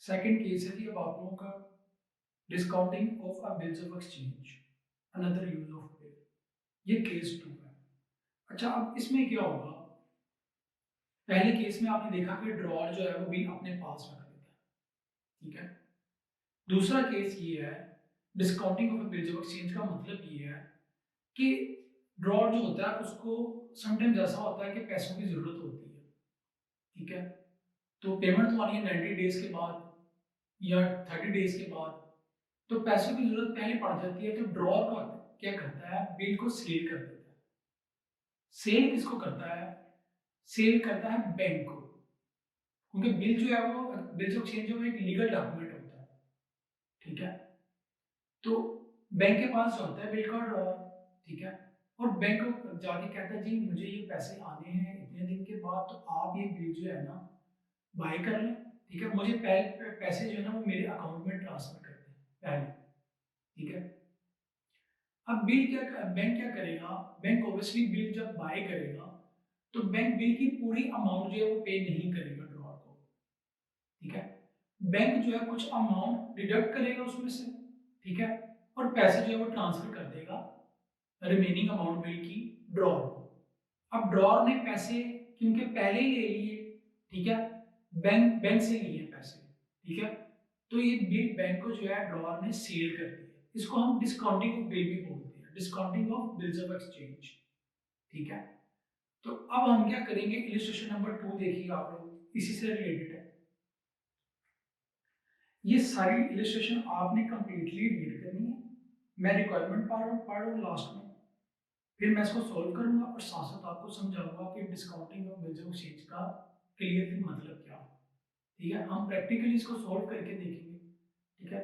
Second case है जी अब आप लोगों का discounting of a bills of exchange another use of पे। ये केस 2 है। अच्छा अब इसमें क्या होगा, पहले केस में आपने देखा कि ड्रॉअर जो है वो बिल अपने पास रख लेता है, ठीक है। दूसरा केस ये है discounting of a bills of exchange का मतलब ये है कि ड्रॉअर जो होता है उसको समटाइम्स ऐसा होता है कि पैसों की जरूरत होती है, ठीक है। तो पेमेंट तो आनी है 90 डेज के बाद या 30 डेज के बाद, तो पैसों की जरूरत पहले पड़ जाती है। तो ड्रॉअर का क्या करता है, बिल को सेल कर देता है। सेल किसको करता है, सेल करता है बैंक को, क्योंकि बिल जो है वो बिल ऑफ एक्सचेंज वो एक लीगल डॉक्यूमेंट होता है, ठीक है। तो बैंक के पास जो होता है बिल का ड्रॉअर, ठीक है, और बैंक को जाके कहता है जी मुझे ये पैसे आने हैं इतने दिन के बाद, तो आप ये बिल जो है ना बाय कर लें, ठीक है। मुझे पैसे जो है ना वो मेरे अकाउंट में ट्रांसफर कर दें पहले, ठीक है। अब बिल क्या, बैंक क्या करेगा, बैंक ऑब्वियसली बिल जब बाय करेगा तो बैंक बिल की पूरी अमाउंट जो है वो पे नहीं करेगा ड्रॉअर को, ठीक है। बैंक जो है कुछ अमाउंट डिडक्ट करेगा उसमें से, ठीक है, और पैसे जो है वो ट्रांसफर कर देगा रिमेनिंग अमाउंट बिल की ड्रॉअर को। अब ड्रॉअर ने पैसे क्योंकि पहले ही ले लिए, ठीक है, बैंक बैंक से लिए पैसे, ठीक है, तो ये बिल बैंक को जो है ड्रॉअर ने सेल कर दिया। इसको हम डिस्काउंटिंग ऑफ बिल भी बोलते हैं, discounting of bills of exchange, ठीक है। तो अब हम क्या करेंगे, इलिस्ट्रेशन नंबर 2 देखिए आप लोग, इसी से रिलेटेड है। ये सारी इलिस्ट्रेशन आपने कंप्लीटली रीड करनी है। मैं रिक्वायरमेंट पढ़ रहा हूँ लास्ट में, फिर मैं इसको सॉल्व करूंगा और साथ साथ आपको समझाऊंगा कि discounting of bills of exchange का क्लियरली मतलब क्या है, ठीक है। हम प्रैक्टिकली इसको सॉल्व करके देखेंगे, ठीक है।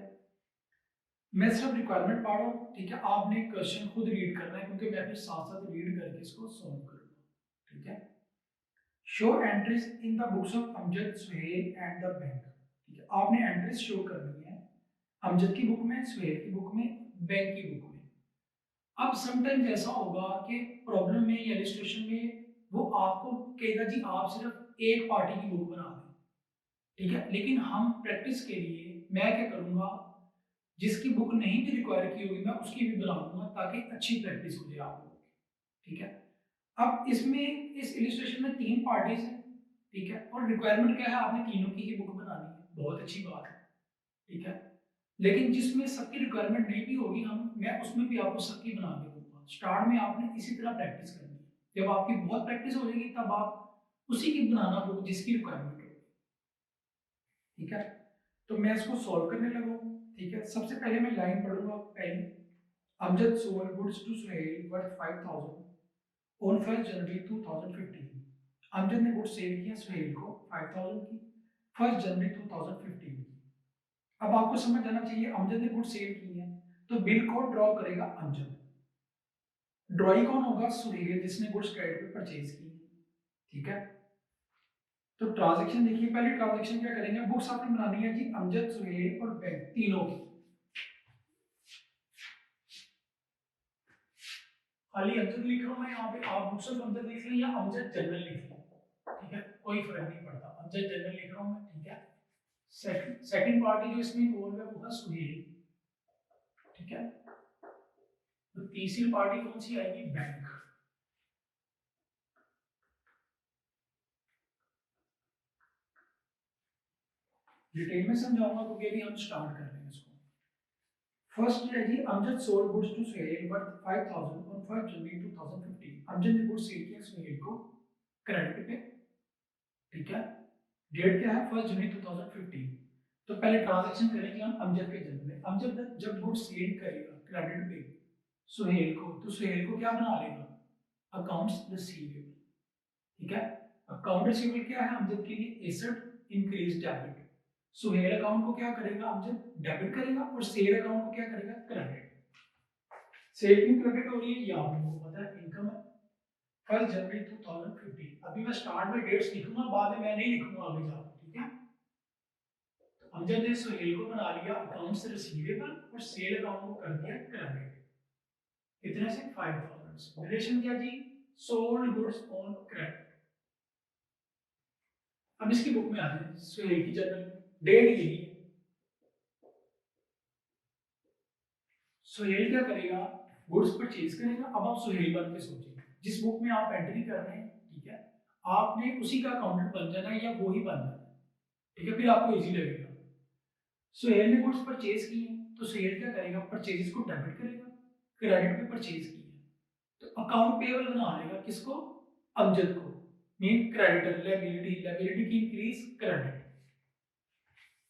मैं सिर्फ रिक्वायरमेंट पढ़ रहा हूँ, ठीक है, आपने क्वेश्चन खुद रीड करना है क्योंकि मैं फिर साथ साथ रीड करके इसको सॉल्व करूंगा, ठीक है। Show entries in the books of Amjad, Suhail and the bank, ठीक है। आपने एंट्रीज शो करनी है अमजद की बुक में, सुहेल की बुक में, बैंक की बुक में। अब समटाइम्स ऐसा होगा कि प्रॉब्लम में या इलस्ट्रेशन में वो आपको कहेगा जी आप सिर्फ एक पार्टी की बुक बना दें, ठीक है। लेकिन हम प्रैक्टिस के लिए मैं क्या करूंगा, जिसकी बुक नहीं भी रिक्वायर की होगी मैं उसकी भी बना दूंगा ताकि अच्छी प्रैक्टिस हो जाए आप लोगों की, ठीक है। अब इसमें इस इलिस्ट्रेशन में 3 पार्टीज हैं, ठीक है, और रिक्वायरमेंट क्या है, आपने तीनों की ही बुक बनानी है, बहुत अच्छी बात है, ठीक है। लेकिन जिसमें सबकी रिक्वायरमेंट नहीं भी होगी हम मैं उसमें भी आपको सबकी बना के दूंगा। स्टार्ट में आपने इसी तरह प्रैक्टिस करनी है, जब आपकी बहुत प्रैक्टिस हो जाएगी तब आप उसी की बनाना बुक जिसकी रिक्वायरमेंट होगी, ठीक है। तो मैं इसको सॉल्व करने लगा हूँ, ठीक है। सबसे पहले मैं लाइन पढ़ूंगा पहले। Amjad sold goods to Suhail worth 5000 on 1 January 2015। Amjad ने गुड्स सेल किया सुहेल को 5000 की 1 जनवरी 2015 की। अब आपको समझ आना चाहिए अमजद ने गुड्स सेल की है तो बिल को ड्रॉ करेगा अमजद, ड्रॉई कौन होगा, सुहेल जिसने गुड्स क्रेडिट पे परचेज की, ठीक है। तो ट्रांजैक्शन देखिए, पहले ट्रांजैक्शन क्या करेंगे, बुक्स आपने बनानी है जी अमजद, सुहेल और बैंक तीनों की। खाली अमजद लिख रहा हूं मैं यहाँ पे, आप बुक्स ऑफ अमजद लिख लें या अमजद जनरल लिख लें, ठीक है, कोई फर्क नहीं पड़ता, अमजद जनरल लिख रहा हूं मैं, ठीक है। सेकंड पार्टी जो इसमें इन्वॉल्व है वो है सुहेल, ठीक है। तो तीसरी पार्टी कौन सी आएगी, बैंक। डिटेल में समझाऊंगा क्योंकि अभी हम स्टार्ट कर रहे हैं इसको। फर्स्ट है जी Amjad sold goods to Suhail worth 5000 on 1 January 2015। Amjad ने गुड्स सेल किया सुहेल को क्रेडिट पे, ठीक है। डेट क्या है, 1 जनवरी 2015। तो पहले ट्रांजैक्शन करेंगे हम अमजद के जन्म। अमजद जब गुड्स सेल करेगा क्रेडिट पे सुहेल को, तो सुहेल को क्या बना लेगा, अकाउंट्स रिसीवेबल, ठीक है। अकाउंट रिसीवेबल क्या है अमजद के लिए, asset increase debit. Suhail account को क्या करेगा अमजद, डेबिट करेगा, और सेल अकाउंट को क्या करेगा, क्रेडिट। सेल क्यों क्रेडिट हो रही है ये आप लोगों को पता है, इनकम है। 1 जनवरी 2015, अभी मैं स्टार्ट में डेट्स लिखूंगा, बाद में मैं नहीं लिखूंगा आगे जाके, ठीक है। अमजद ने सुहेल को बना लिया अकाउंट्स रिसीवेबल और सेल अकाउंट को कर दिया क्रेडिट, कितने से 5000। रिलेशन क्या जी, सोल्ड गुड्स ऑन क्रेडिट। अब इसकी बुक में आ जाए सुहेल की जर्नल, डेट यही है सुहेल क्या करेगा, गुड्स परचेज करेगा। अब आप सुहेल बन के सोचिए, जिस बुक में आप एंट्री कर रहे हैं, ठीक है, आपने उसी का अकाउंटेंट बन जाना है या वो ही बन जाना है, ठीक है, फिर आपको इजी लगेगा। सुहेल ने गुड्स परचेज की है, तो सुहेल क्या करेगा, परचेजेस को डेबिट करेगा, क्रेडिट पे परचेज की है, तो अकाउंट पेबल बना लेगा किसको, अमजद को, मीन क्रेडिटर, लायबिलिटी, लायबिलिटी की increase credit,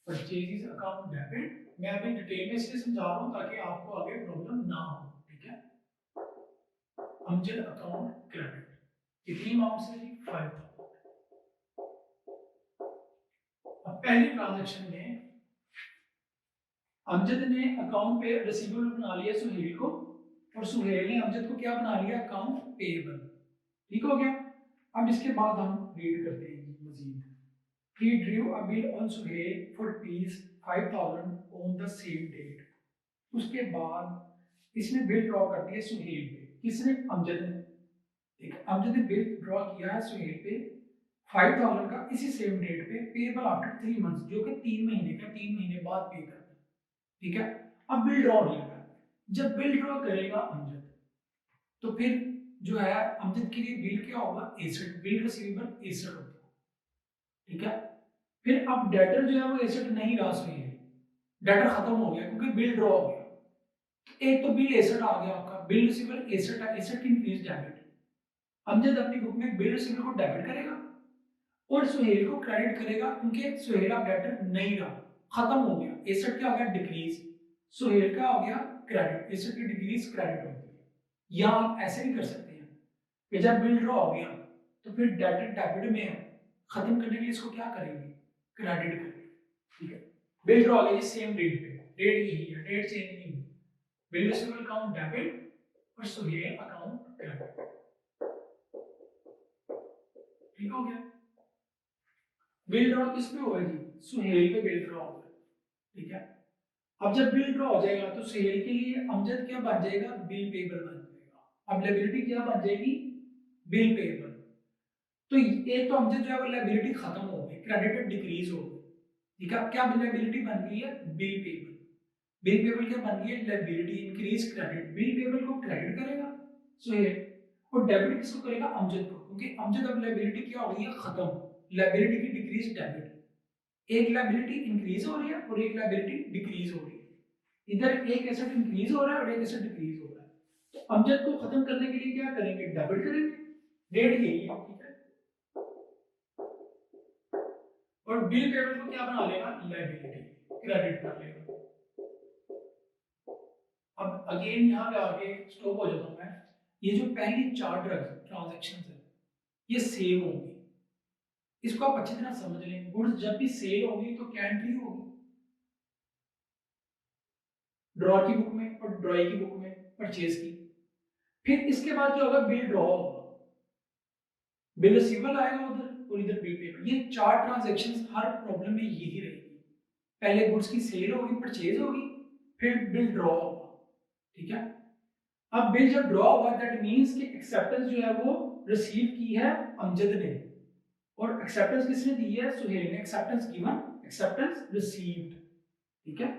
purchases account debit. मैं अभी डिटेल में इसलिए समझा रहा हूं ताकि आपको आगे प्रॉब्लम ना हो, ठीक है। अमजद अकाउंट क्रेडिट, कितनी अमाउंट से जी, 5000। अब पहली ट्रांजैक्शन में अमजद ने अकाउंट पे रिसीवेबल बना लिया सुहेल को, और सुहेल ने अमजद को क्या बना लिया, अकाउंट पेएबल, ठीक हो गया। अब इसके बाद हम रीड करते हैं मजीद। He drew a bill on Suhail for rupees 5000 on the same date. उसके बाद इसने बिल ड्रॉ कर दिया सुहेल पे, किसने, अमजद ने, ठीक है, अमजद ने बिल ड्रॉ किया है सुहेल पे 5000 का, इसी सेम डेट पे, पेएबल आफ्टर 3 मंथ्स, जो कि 3 महीने का, 3 महीने बाद पे करना, ठीक है। अब बिल ड्रॉ नहीं होगा, जब बिल ड्रॉ करेगा अमजद, तो फिर जो है अमजद के लिए बिल क्या होगा, एसेट, बिल रिसीवेबल एसेट होता है, ठीक है। फिर अब डेटर जो है वो एसेट नहीं रहा सुहेल, डेटर खत्म हो गया क्योंकि बिल ड्रॉ हो गया। तो एक तो बिल एसेट आ गया आपका, बिल रिसीवेबल एसेट है, एसेट की इंक्रीज डेबिट, अमजद अपनी बुक में बिल रिसीवेबल को डेबिट करेगा और सुहेल को क्रेडिट करेगा, क्योंकि सुहेल अब डेटर नहीं रहा, खत्म हो गया, एसेट क्या हो गया, डिक्रीज, सुहेल का हो गया क्रेडिट, एसेट की डिक्रीज क्रेडिट होती है। या आप ऐसे भी कर सकते हैं कि जब बिल ड्रॉ हो गया तो फिर डेटर डेबिट में है, खत्म करने के लिए इसको क्या करेंगे, क्रेडिट करेंगे, ठीक है। बिल ड्रॉ हो गया सेम डेट पे, डेट यही है, डेट चेंज नहीं हुई, बिल रिसीवेबल अकाउंट डेबिट और सुहेल अकाउंट क्रेडिट, ठीक हो गया। बिल ड्रॉ किस पे हुआ जी, सुहेल पे बिल ड्रॉ हो गया, ठीक है। अब जब बिल ड्रॉ हो जाएगा तो सुहेल के लिए अमजद क्या बन जाएगा, बिल पेबल बन जाएगा। अब लायबिलिटी क्या बन जाएगी, बिल पेबल। तो एक तो अमजद जो है वो लायबिलिटी खत्म हो गई, क्रेडिट डिक्रीज हो गई, ठीक है। क्या लायबिलिटी बन गई है, बिल पेबल। बिल पेबल क्या बन गई है, liability increase credit, bill payable को क्रेडिट करेगा सुहेल और डेबिट किसको करेगा, अमजद को, क्योंकि अमजद अब लायबिलिटी क्या हो गई है, खत्म, लायबिलिटी की डिक्रीज डेबिट, एक लायबिलिटी इंक्रीज हो रही है और एक लायबिलिटी डिक्रीज हो रही है, इधर एक एसेट इंक्रीज हो रहा है और एक एसेट डिक्रीज हो रहा है। तो अमजद को खत्म करने के लिए क्या करेंगे, डेबिट करेंगे, डेट यही है, ठीक है। और बिल पेबल को क्या बना लेगा, लायबिलिटी, क्रेडिट कर लेगा। अब अगेन यहाँ पे आगे स्टॉप हो जाता हूँ मैं। ये जो पहली 4 ट्रांजैक्शंस है ये सेम होंगी, इसको आप अच्छी तरह समझ लें। गुड्स जब भी सेल होगी तो क्या एंट्री होगी, ड्रॉ की बुक में और ड्रॉई की बुक में परचेज की। फिर इसके बाद क्या होगा, बिल ड्रॉ होगा, बिल रिसीवेबल आएगा उधर और इधर बिल पेबल। ये 4 ट्रांजैक्शंस हर प्रॉब्लम में यही रहेगी, पहले गुड्स की सेल होगी, परचेज होगी, फिर बिल ड्रॉ होगा, ठीक है। अब बिल जब ड्रॉ हुआ दैट मींस कि एक्सेप्टेंस जो है वो रिसीव की है अमजद ने, और एक्सेप्टेंस किसने दी है, सुहेल ने, एक्सेप्टेंस गिवन, एक्सेप्टेंस रिसीव्ड, ठीक है।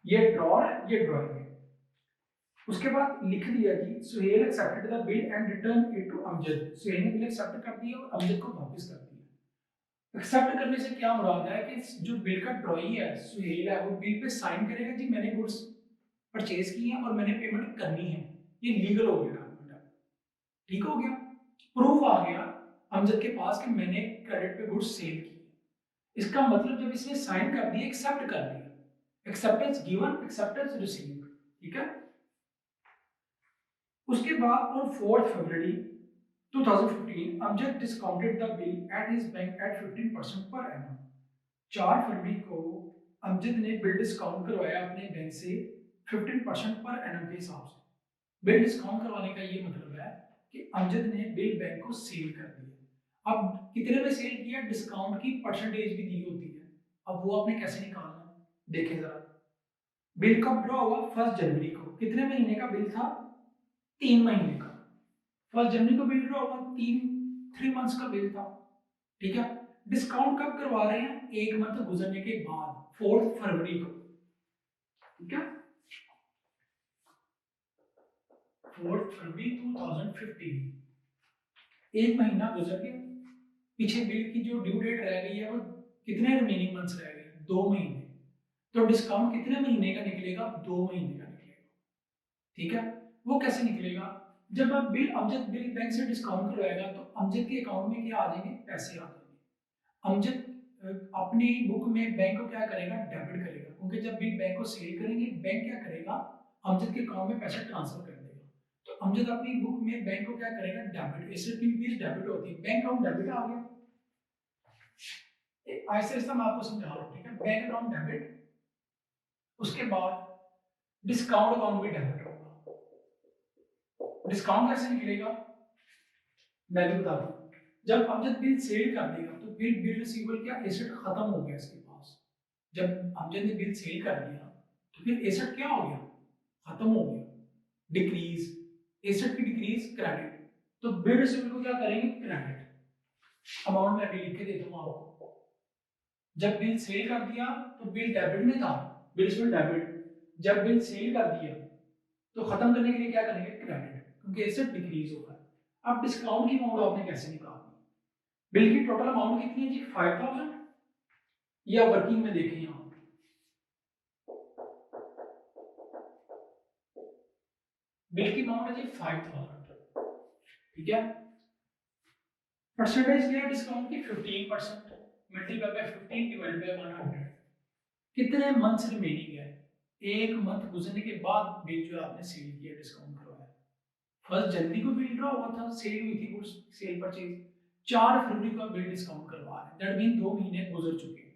ये ड्रॉ है, ये ड्रॉइंग है। उसके बाद लिख दिया कि Suhail accepted the bill and return it to Amjad, Suhail ने बिल एक्सेप्ट कर दिया और अमजद को वापस कर दिया। एक्सेप्ट करने से क्या मुराद है कि जो बिल का ड्रॉई है सुहेल है वो बिल पे साइन करेगा जी मैंने गुड्स परचेज की है और मैंने पेमेंट करनी है, ये लीगल हो गया डॉक्यूमेंट, ठीक हो गया, प्रूफ आ गया अमजद के पास कि मैंने क्रेडिट पे गुड्स सेल की। इसका मतलब जब इसने साइन कर दिया, एक्सेप्ट कर दिया, एक्सेप्टेंस गिवन, एक्सेप्टेंस रिसीव्ड, ठीक है। उसके बाद on 4 February 2015 Amjad discounted the bill at his bank at 15% per annum. 4 फरवरी को अमजद ने बिल डिस्काउंट करवाया अपने बैंक से 15% पर एनम के हिसाब से। बिल डिस्काउंट करवाने का ये मतलब है कि अमजद ने बिल बैंक को सेल कर दिया। अब कितने में सेल किया, डिस्काउंट की परसेंटेज भी दी होती है, अब वो आपने कैसे निकालना, देखें जरा। बिल कब ड्रॉ हुआ, 1 जनवरी को, कितने महीने का बिल था, 3 महीने का। 1 जनवरी को बिल ड्रॉ हुआ, 3 मंथ्स का बिल था, ठीक है। डिस्काउंट कब करवा रहे हैं, 1 मंथ गुजरने के बाद, 4 फरवरी को, ठीक है। 4 फरवरी 2015, एक महीना गुजर गया, पीछे बिल की जो ड्यू डेट रह गई है वो कितने रिमेनिंग मंथ्स रह गए, 2 महीने। तो डिस्काउंट कितने महीने का निकलेगा, 2 महीने का निकलेगा। ठीक है, वो कैसे निकलेगा, जब आप बिल अमजद बिल बैंक से डिस्काउंट करवाएगा तो अमजद के अकाउंट में क्या आ जाएंगे, पैसे आ जाएंगे। अमजद अपनी बुक में बैंक को क्या करेगा, डेबिट करेगा, क्योंकि जब बिल बैंक को सेल करेंगे बैंक क्या करेगा, अमजद के अकाउंट में पैसा ट्रांसफर कर देगा। तो अमजद अपनी बुक में बैंक को क्या करेगा, डेबिट, एसेट की फीस डेबिट होती है, बैंक अकाउंट डेबिट आ गया। ऐसे ऐसा मैं आपको समझा रहा हूँ, ठीक है, बैंक अकाउंट डेबिट, उसके बाद डिस्काउंट अकाउंट भी डेबिट होगा। डिस्काउंट कैसे निकलेगा, मैं भी बता दूं, जब अमजद बिल सेल कर देगा तो बिल रिसीवेबल क्या, एसेट खत्म हो गया इसके पास। जब अमजद ने बिल सेल कर दिया तो फिर एसेट क्या हो गया, खत्म हो गया, डिक्रीज, एसेट की डिक्रीज क्रेडिट। तो बिल रिसीवेबल को क्या करेंगे, क्रेडिट। अमाउंट मैं अभी लिख के देता हूं आपको, जब बिल सेल कर दिया तो बिल डेबिट में था, बिल रिसीवेबल डेबिट, जब बिल सेल कर दिया तो खत्म करने के लिए क्या करेंगे, क्रेडिट, क्योंकि एसेट डिक्रीज होगा। अब डिस्काउंट की अमाउंट आपने कैसे निकालनी, बिल की टोटल अमाउंट कितनी है जी, 5000, या वर्किंग में देखें आप, बिल की अमाउंट है जी 5000, ठीक है, परसेंटेज क्या है डिस्काउंट की, 15%, मल्टीप्लाई बाय 15 डिवाइडेड बाय 100, कितने मंथ्स रिमेनिंग है, एक मंथ गुजरने के बाद बिल जो आपने सेल किया, डिस्काउंट करवाया, 1 जनवरी को बिल ड्रॉ हुआ था, सेल हुई थी गुड्स, सेल परचेज, 4 फरवरी को बिल डिस्काउंट करवा रहे हैं, दैट मीन 2 महीने गुजर चुके हैं,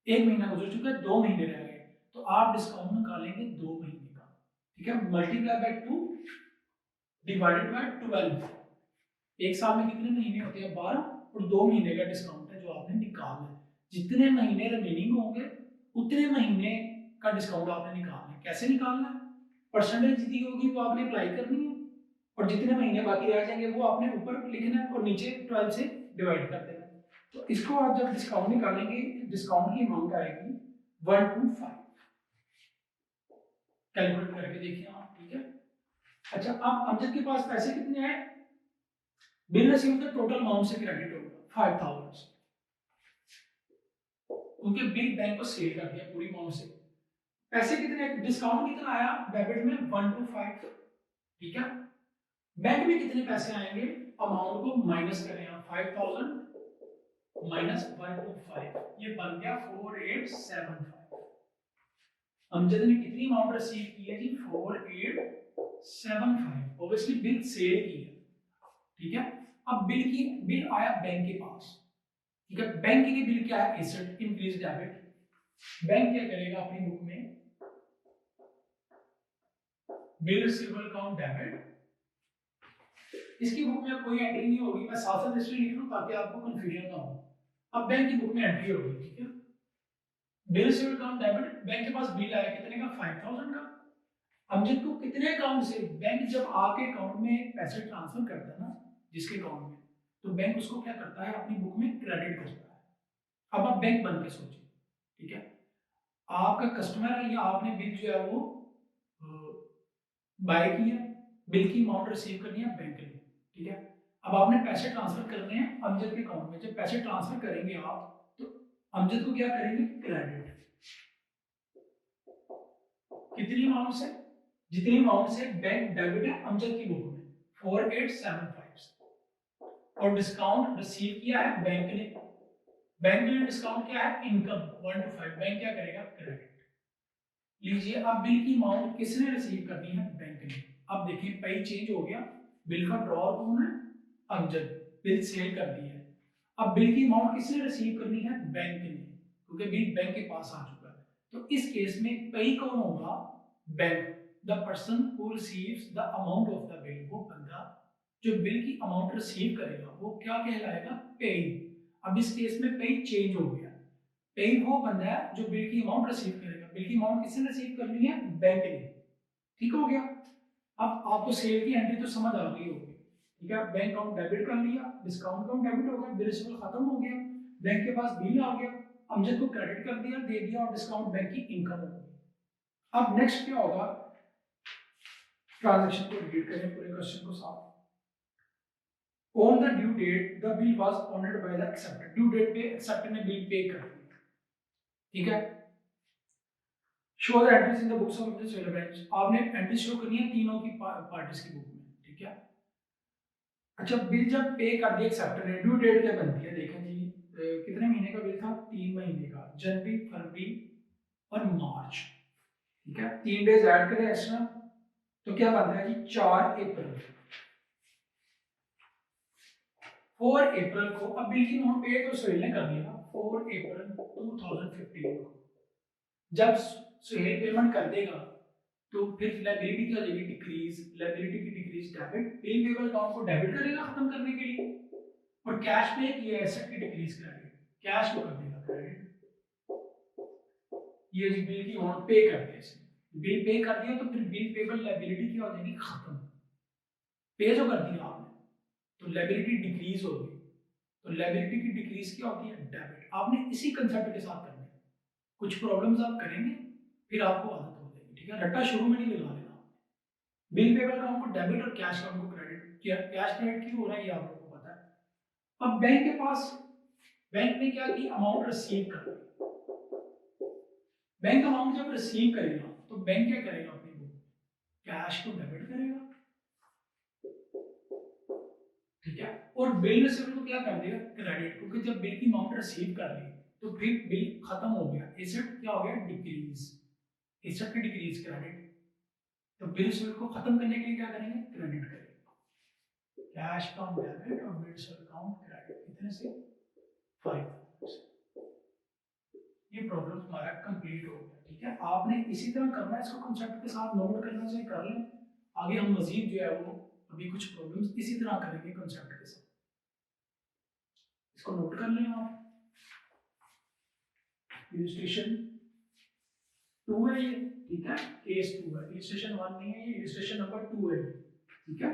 एक महीना गुजर चुका है, 2 महीने रह गए, तो आप डिस्काउंट निकालेंगे 2 महीने का, ठीक है, मल्टीप्लाई बाय 2 डिवाइडेड बाय 12, एक साल में कितने महीने होते हैं, 12, और 2 महीने का डिस्काउंट है जो आपने निकालना है, जितने महीने रिमेनिंग होंगे उतने महीने का डिस्काउंट आपने निकालना है। कैसे निकालना है, परसेंटेज जितनी होगी वो आपने अप्लाई करनी है, और जितने महीने बाकी रह जाएंगे वो आपने ऊपर लिखना है और नीचे 12 से डिवाइड कर देना है। तो इसको आप जब डिस्काउंट निकालेंगे, डिस्काउंट की अमाउंट आएगी 125, कैलकुलेट करके देखिए आप, ठीक है। अच्छा, अब अमजद के पास पैसे कितने हैं, bill receive the total amount से क्रेडिट होगा 5000, क्योंकि बिल बैंक को सेल कर दिया पूरी अमाउंट से, पैसे कितने, डिस्काउंट कितना आया डेबिट में 125, ठीक है, बैंक में कितने पैसे आएंगे, अमाउंट को माइनस करें आप, 5000 माइनस 125, ये बन गया 4875। अमजद ने कितनी अमाउंट रिसीव की है जी, 4875, ऑब्वियसली बिल सेल की है, ठीक है। अब बिल आया बैंक के पास, ठीक है, बैंक के लिए बिल क्या है, एसेट इंक्रीज डेबिट, बैंक क्या करेगा अपनी बुक में, बिल रिसीवेबल अकाउंट डेबिट, इसकी बुक में कोई एंट्री नहीं होगी, मैं साथ साथ हिस्ट्री लिख लूं ताकि आपको कंफ्यूजन ना हो। अब बैंक की बुक में एंट्री होगी, ठीक है, bill receivable account debit, bank के पास बिल आया कितने का, 5000 का। अमजद को कितने अकाउंट से, बैंक जब आपके अकाउंट में पैसे ट्रांसफर करता है ना, जिसके अकाउंट में, तो बैंक उसको क्या करता है, अपनी बुक में क्रेडिट करता है। अब आप बैंक बन के सोचिए, ठीक है, आपका कस्टमर है या आपने बिल जो है वो बाय किया, बिल की अमाउंट रिसीव करनी है बैंक ने, ठीक है। अब आपने पैसे ट्रांसफर करने हैं अमजद के अकाउंट में, जब पैसे ट्रांसफर करेंगे आप तो अमजद को क्या करेंगे, क्रेडिट, कितनी अमाउंट से, जितनी अमाउंट से बैंक डेबिट है अमजद की बुक में 4875 से, और डिस्काउंट रिसीव किया है बैंक ने, बैंक के लिए डिस्काउंट क्या है, इनकम 125, बैंक क्या करेगा, क्रेडिट। लीजिए, अब बिल की अमाउंट किसने रिसीव करनी है, बैंक ने। अब देखिए पे चेंज हो गया, बिल का ड्रॉर कौन है, अमजद, बिल सेल कर दी है। अब बिल की अमाउंट किसने रिसीव करनी है, बैंक ने, क्योंकि बिल बैंक के पास आ चुका है। तो इस केस में पे कौन होगा, bank, the person who receives the amount of the bill, वो बंदा जो बिल की अमाउंट रिसीव करेगा वो क्या कहलाएगा, पे। अब इस केस में पे चेंज हो गया, पे वो बंदा है जो बिल की अमाउंट रिसीव करेगा, बिल की अमाउंट किसने रिसीव करनी है, बैंक ने, ठीक हो गया। अब आपको सेल की एंट्री तो समझ आ गई होगी, ठीक है, बैंक अकाउंट डेबिट कर लिया, डिस्काउंट अकाउंट डेबिट हो गया, बिल रिसीवेबल खत्म हो गया, बैंक के पास बिल आ गया, अमजद को क्रेडिट कर दिया, दे दिया, और डिस्काउंट बैंक की इनकम हो गई। अब नेक्स्ट क्या होगा, ट्रांजैक्शन को रीड करें पूरे क्वेश्चन को साथ। On the due date the bill was honoured by the acceptor, due date पे एक्सेप्टर ने बिल पे कर दिया, ठीक है। Show the entries in the books of the seller branch, आपने एंट्री शो करनी है तीनों की पार्टीज की बुक में, ठीक है। अच्छा, बिल जब पे कर दिया एक्सेप्टर ने, ड्यू डेट क्या बनती है, देखें जी, कितने महीने का बिल था, 3 महीने का, जनवरी, फरवरी और मार्च, ठीक है। 3 डेज ऐड करें एक्स्ट्रा, तो क्या बनता है जी, 4 अप्रैल। 4 अप्रैल को, अब बिल की अमाउंट पे तो सुहेल ने कर दिया 4 अप्रैल 2015 को, जब सुहेल पेमेंट कर देगा तो फिर लायबिलिटी क्या हो जाएगी, डिक्रीज, लायबिलिटी की decrease debit, bill payable account को डेबिट करेगा खत्म करने के लिए, और कैश पे ये एसेट की डिक्रीज क्रेडिट, कैश को कर देगा क्रेडिट। ये जी बिल की अमाउंट पे कर दिया इसने, बिल पे कर दिया तो फिर बिल पेबल लायबिलिटी क्या हो जाएगी, खत्म। पे जो कर दिया आपने तो लायबिलिटी डिक्रीज होगी, तो लायबिलिटी की डिक्रीज क्या होती है, डेबिट। आपने इसी कंसेप्ट के साथ करना है, कुछ प्रॉब्लम्स आप करेंगे फिर आपको आदत हो जाएगी, ठीक है। रट्टा शुरू में नहीं लगा लेना। बिल पेबल अकाउंट को डेबिट और कैश अकाउंट को क्रेडिट, कैश क्रेडिट क्यों हो रहा है ये आप लोगों को पता है। अब बैंक के पास, बैंक ने क्या की, अमाउंट रिसीव कर ली। बैंक अमाउंट जब रिसीव करेगा तो बैंक क्या करेगा, अपनी बुक कैश को डेबिट करेगा, ठीक है। और बिल रिसीव को क्या कर देगा, क्रेडिट, क्योंकि जब बिल की अमाउंट रिसीव कर ली तो फिर बिल खत्म हो गया, एसेट क्या हो गया, डिक्रीज, एसेट की डिक्रीज क्रेडिट, तो बिल रिसीव को खत्म करने के लिए क्या करेंगे, क्रेडिट करेंगे, कैश अकाउंट डेबिट और बिल रिसीव अकाउंट क्रेडिट, कितने से, 5। ये प्रॉब्लम हमारा कंप्लीट हो गया, ठीक है। आपने इसी तरह करना है, इसको कंसेप्ट के साथ नोट करना चाहिए, कर लें। आगे हम मजीद जो है वो अभी कुछ प्रॉब्लम्स इसी तरह करेंगे कंसेप्ट के साथ, इसको नोट कर लें आप। इलस्ट्रेशन 2 है ये, ठीक है, केस 2 है, इलस्ट्रेशन 1 नहीं है, ये इलस्ट्रेशन नंबर 2 है, ठीक है।